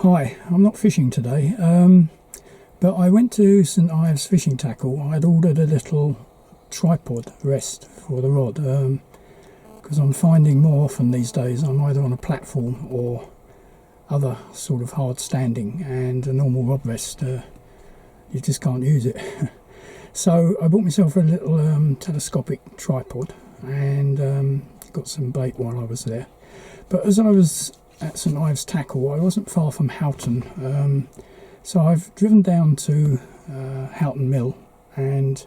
Hi, I'm not fishing today, but I went to St Ives Fishing Tackle. I'd ordered a little tripod rest for the rod because I'm finding more often these days I'm either on a platform or other sort of hard standing, and a normal rod rest you just can't use it. So I bought myself a little telescopic tripod and got some bait while I was there. But as I was at St Ives Tackle, I wasn't far from Houghton, so I've driven down to Houghton Mill, and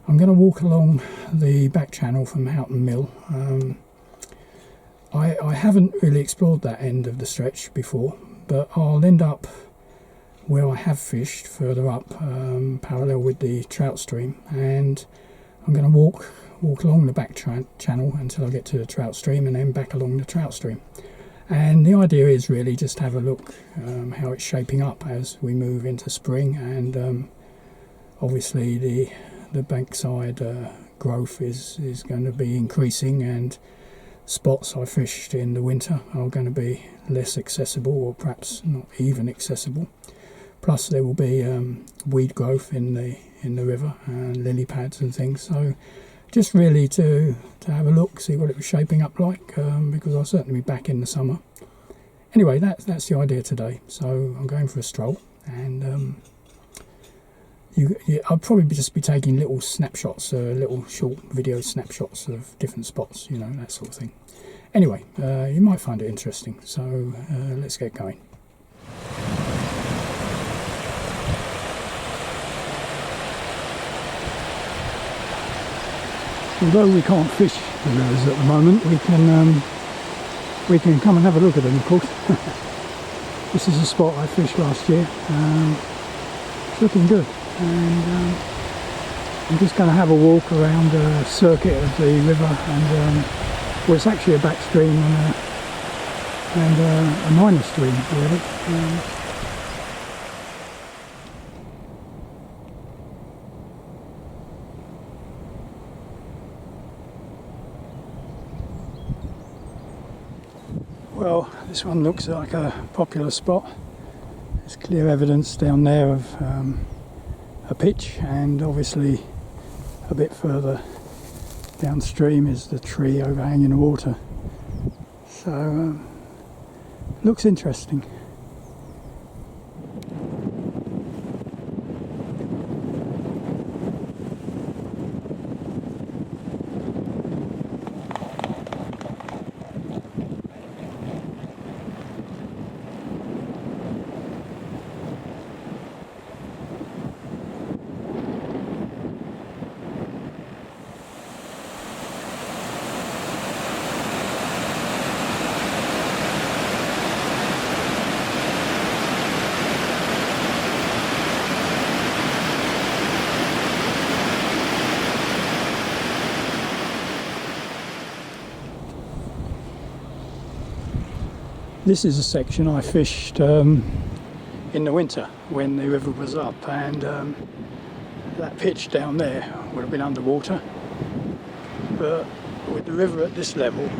I'm going to walk along the back channel from Houghton Mill. I haven't really explored that end of the stretch before, but I'll end up where I have fished further up, parallel with the Trout stream, and I'm going to walk along the back channel until I get to the Trout stream, and then back along the Trout stream. And the idea is really just to have a look how it's shaping up as we move into spring, and obviously the bankside growth is going to be increasing, and spots I fished in the winter are going to be less accessible, or perhaps not even accessible. Plus there will be weed growth in the river and lily pads and things. So just really to have a look, see what it was shaping up like, because I'll certainly be back in the summer. Anyway, that's the idea today. So I'm going for a stroll, and I'll probably just be taking little snapshots, little short video snapshots of different spots, you know, that sort of thing. Anyway, you might find it interesting, so let's get going. Although we can't fish the rivers at the moment, we can come and have a look at them, of course. This is a spot I fished last year. It's looking good, and I'm just going to have a walk around the circuit of the river, and well, it's actually a back stream and a minor stream, really. Well, this one looks like a popular spot. There's clear evidence down there of a pitch, and obviously a bit further downstream is the tree overhanging the water. So looks interesting. This is a section I fished in the winter when the river was up, and that pitch down there would have been underwater, but with the river at this level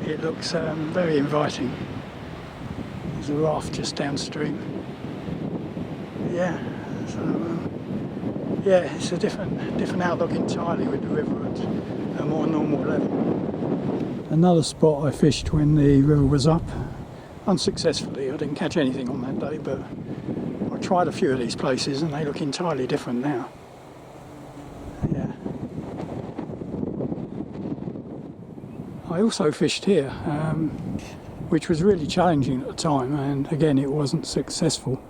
it looks very inviting. There's a raft just downstream. Yeah, so yeah, it's a different outlook entirely with the river at a more normal level. Another spot I fished when the river was up, unsuccessfully. I didn't catch anything on that day, but I tried a few of these places and they look entirely different now. Yeah. I also fished here, which was really challenging at the time, and again it wasn't successful.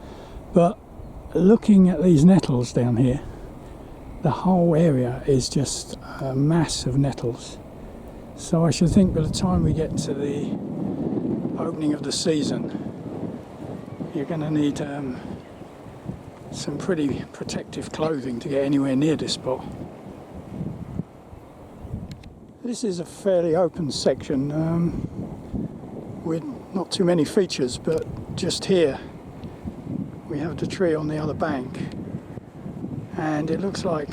But looking at these nettles down here, the whole area is just a mass of nettles. So I should think by the time we get to the opening of the season, you're going to need some pretty protective clothing to get anywhere near this spot. This is a fairly open section with not too many features, but just here we have the tree on the other bank, and it looks like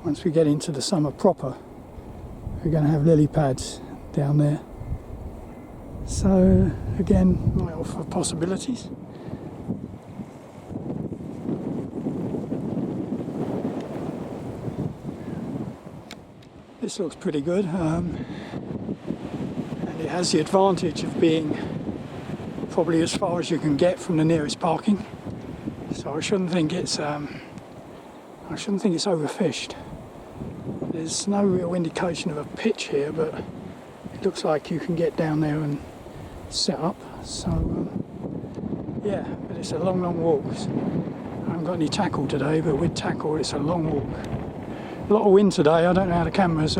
once we get into the summer proper, we're going to have lily pads down there. So again, might offer possibilities. This looks pretty good, and it has the advantage of being probably as far as you can get from the nearest parking. So I shouldn't think it's overfished. There's no real indication of a pitch here, but it looks like you can get down there and set up. So yeah, but it's a long walk. I haven't got any tackle today, but with tackle it's a long walk. A lot of wind today. I don't know how the camera's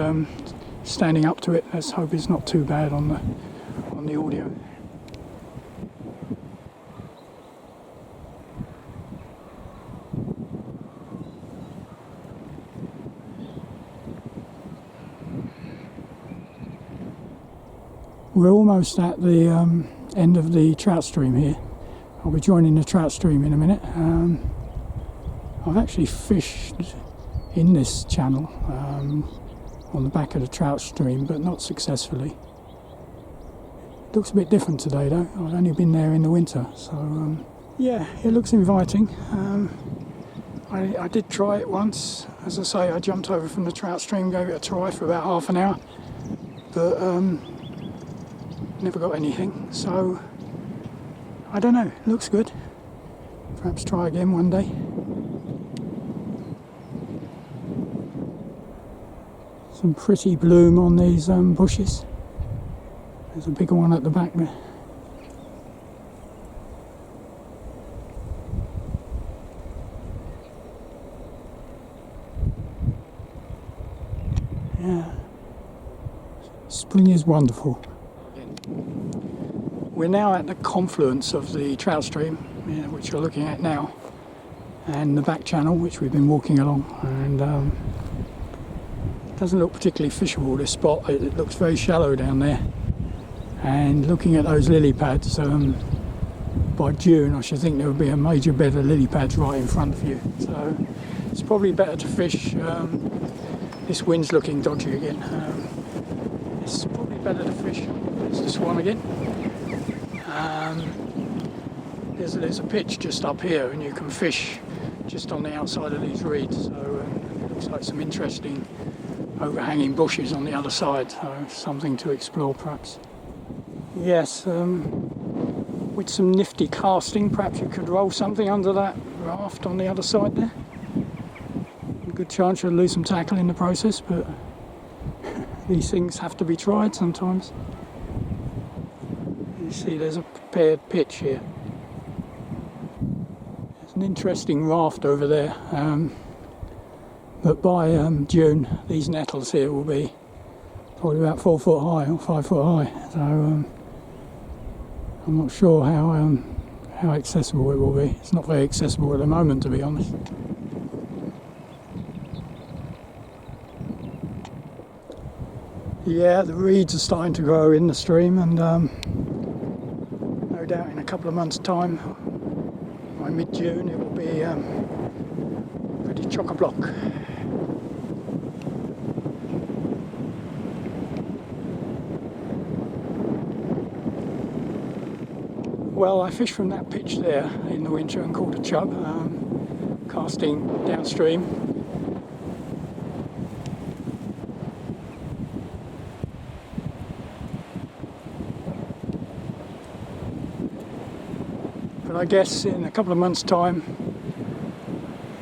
standing up to it. Let's hope it's not too bad on the audio. We're almost at the end of the trout stream here. I'll be joining the trout stream in a minute. I've actually fished in this channel on the back of the trout stream, but not successfully. It looks a bit different today though. I've only been there in the winter, so yeah, it looks inviting. I did try it once. As I say, I jumped over from the trout stream, gave it a try for about half an hour, but never got anything. So I don't know, looks good. Perhaps try again one day. Some pretty bloom on these bushes. There's a bigger one at the back there. Yeah, spring is wonderful. We're now at the confluence of the trout stream, which you're looking at now, and the back channel, which we've been walking along, and it doesn't look particularly fishable, this spot. It looks very shallow down there, and looking at those lily pads, by June I should think there would be a major bed of lily pads right in front of you, so it's probably better to fish. This wind's looking dodgy again. It's probably better to fish. There's this one again. There's a pitch just up here, and you can fish just on the outside of these reeds, so it looks like some interesting overhanging bushes on the other side, so something to explore perhaps. Yes, with some nifty casting, perhaps you could roll something under that raft on the other side there. A good chance you'll lose some tackle in the process, but these things have to be tried sometimes. You see there's a prepared pitch here. There's an interesting raft over there, but by June these nettles here will be probably about 4 foot high or 5 foot high, so I'm not sure how accessible it will be. It's not very accessible at the moment, to be honest. Yeah, the reeds are starting to grow in the stream, and no doubt in a couple of months' time, by mid-June, it will be pretty chock-a-block. Well, I fished from that pitch there in the winter and caught a chub, casting downstream. But I guess in a couple of months' time,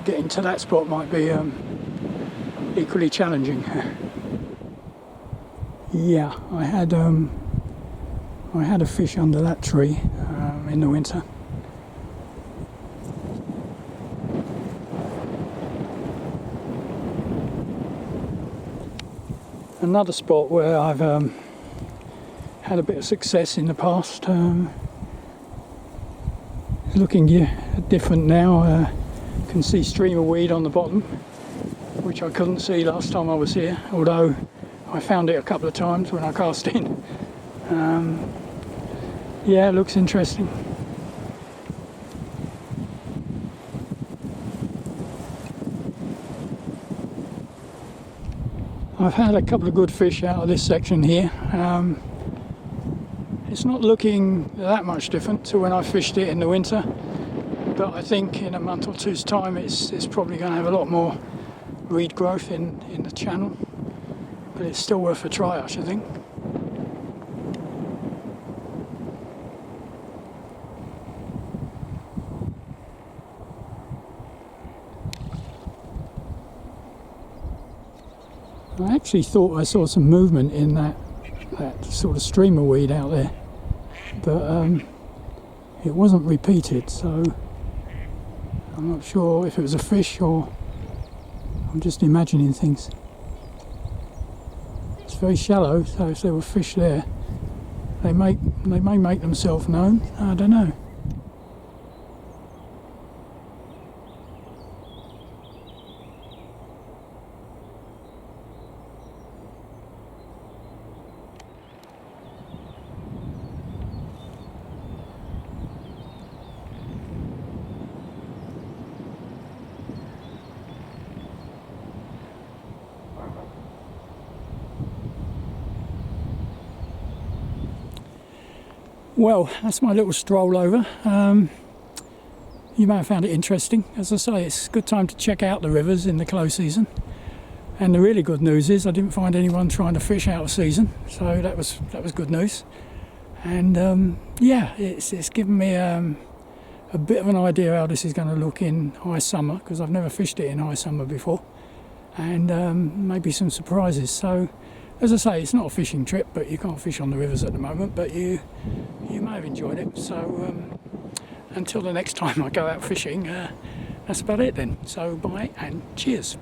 getting to that spot might be equally challenging. Yeah, I had a fish under that tree in the winter. Another spot where I've had a bit of success in the past. Looking different now. Can see streamer weed on the bottom, which I couldn't see last time I was here, although I found it a couple of times when I cast in. Yeah, it looks interesting. I've had a couple of good fish out of this section here. It's not looking that much different to when I fished it in the winter, but I think in a month or two's time it's probably going to have a lot more reed growth in the channel, but it's still worth a try, I should think. I actually thought I saw some movement in that sort of streamer weed out there, but it wasn't repeated, so I'm not sure if it was a fish or I'm just imagining things. It's very shallow, so if there were fish there, they may make themselves known. I don't know. Well, that's my little stroll over. You may have found it interesting. As I say, it's a good time to check out the rivers in the close season. And the really good news is I didn't find anyone trying to fish out of season, so that was good news. And yeah, it's given me a bit of an idea how this is going to look in high summer, because I've never fished it in high summer before, and maybe some surprises. So, as I say, it's not a fishing trip, but you can't fish on the rivers at the moment, but you may have enjoyed it. So until the next time I go out fishing, that's about it then. So bye and cheers.